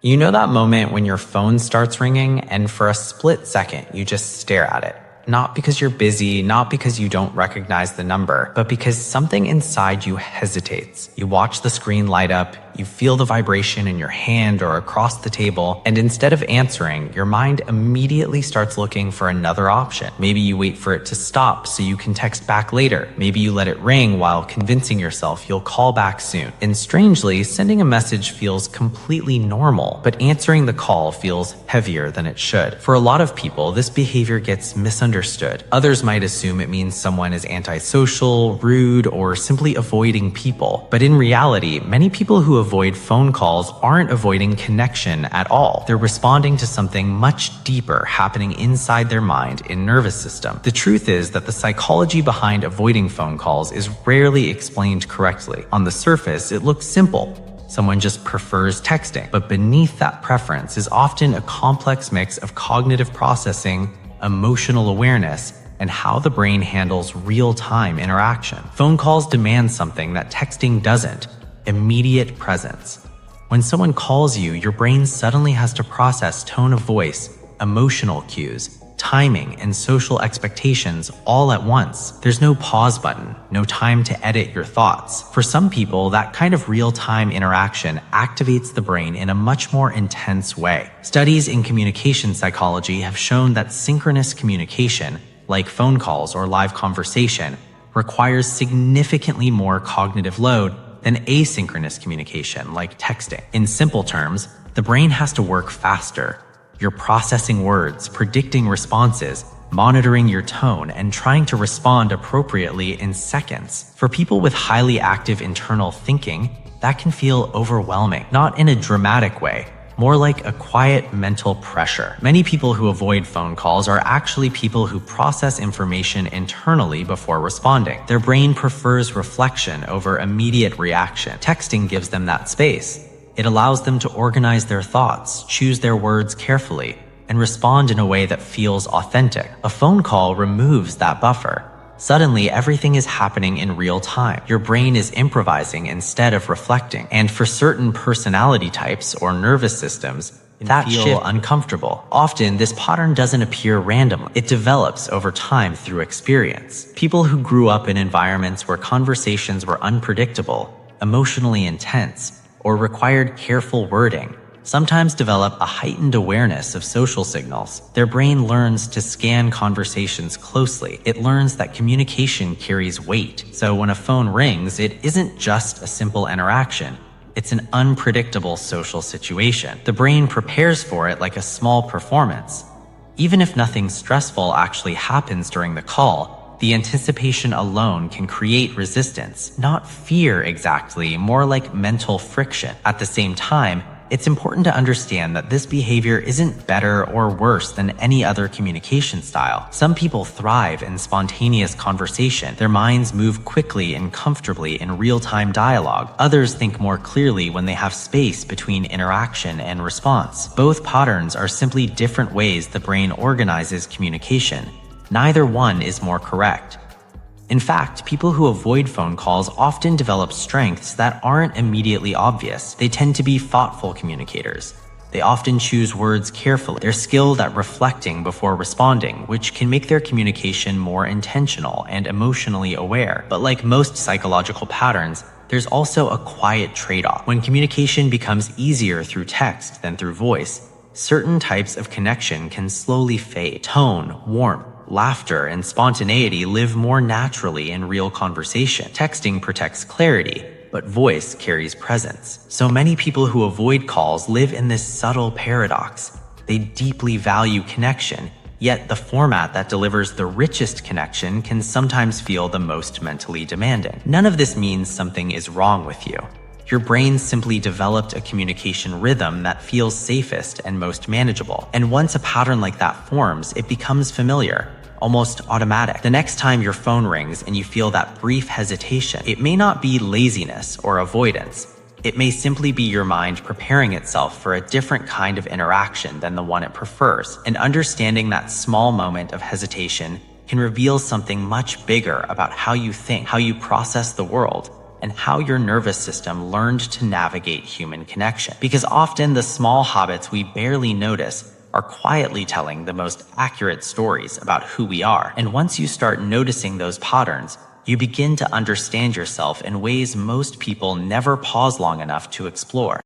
You know that moment when your phone starts ringing and for a split second you just stare at it? Not because you're busy, not because you don't recognize the number, but because something inside you hesitates. You watch the screen light up, you feel the vibration in your hand or across the table, and instead of answering, your mind immediately starts looking for another option. Maybe you wait for it to stop so you can text back later. Maybe you let it ring while convincing yourself you'll call back soon. And strangely, sending a message feels completely normal, but answering the call feels heavier than it should. For a lot of people, this behavior gets misunderstood. Others might assume it means someone is antisocial, rude, or simply avoiding people. But in reality, many people who avoid phone calls aren't avoiding connection at all. They're responding to something much deeper happening inside their mind and nervous system. The truth is that the psychology behind avoiding phone calls is rarely explained correctly. On the surface, it looks simple. Someone just prefers texting. But beneath that preference is often a complex mix of cognitive processing, emotional awareness, and how the brain handles real-time interaction. Phone calls demand something that texting doesn't: immediate presence. When someone calls you, your brain suddenly has to process tone of voice, emotional cues, timing, and social expectations all at once. There's no pause button, no time to edit your thoughts. For some people, that kind of real-time interaction activates the brain in a much more intense way. Studies in communication psychology have shown that synchronous communication, like phone calls or live conversation, requires significantly more cognitive load than asynchronous communication like texting. In simple terms, the brain has to work faster. You're processing words, predicting responses, monitoring your tone, and trying to respond appropriately in seconds. For people with highly active internal thinking, that can feel overwhelming, not in a dramatic way, more like a quiet mental pressure. Many people who avoid phone calls are actually people who process information internally before responding. Their brain prefers reflection over immediate reaction. Texting gives them that space. It allows them to organize their thoughts, choose their words carefully, and respond in a way that feels authentic. A phone call removes that buffer. Suddenly, everything is happening in real time. Your brain is improvising instead of reflecting. And for certain personality types or nervous systems, that feel uncomfortable. Often, this pattern doesn't appear randomly. It develops over time through experience. People who grew up in environments where conversations were unpredictable, emotionally intense, or required careful wording sometimes develop a heightened awareness of social signals. Their brain learns to scan conversations closely. It learns that communication carries weight. So when a phone rings, it isn't just a simple interaction. It's an unpredictable social situation. The brain prepares for it like a small performance. Even if nothing stressful actually happens during the call, the anticipation alone can create resistance, not fear exactly, more like mental friction. At the same time, it's important to understand that this behavior isn't better or worse than any other communication style. Some people thrive in spontaneous conversation. Their minds move quickly and comfortably in real-time dialogue. Others think more clearly when they have space between interaction and response. Both patterns are simply different ways the brain organizes communication. Neither one is more correct. In fact, people who avoid phone calls often develop strengths that aren't immediately obvious. They tend to be thoughtful communicators. They often choose words carefully. They're skilled at reflecting before responding, which can make their communication more intentional and emotionally aware. But like most psychological patterns, there's also a quiet trade-off. When communication becomes easier through text than through voice, certain types of connection can slowly fade. Tone, warmth, laughter, and spontaneity live more naturally in real conversation. Texting protects clarity, but voice carries presence. So many people who avoid calls live in this subtle paradox. They deeply value connection, yet the format that delivers the richest connection can sometimes feel the most mentally demanding. None of this means something is wrong with you. Your brain simply developed a communication rhythm that feels safest and most manageable. And once a pattern like that forms, it becomes familiar, almost automatic. The next time your phone rings and you feel that brief hesitation, it may not be laziness or avoidance. It may simply be your mind preparing itself for a different kind of interaction than the one it prefers. And understanding that small moment of hesitation can reveal something much bigger about how you think, how you process the world, and how your nervous system learned to navigate human connection. Because often the small habits we barely notice are quietly telling the most accurate stories about who we are. And once you start noticing those patterns, you begin to understand yourself in ways most people never pause long enough to explore.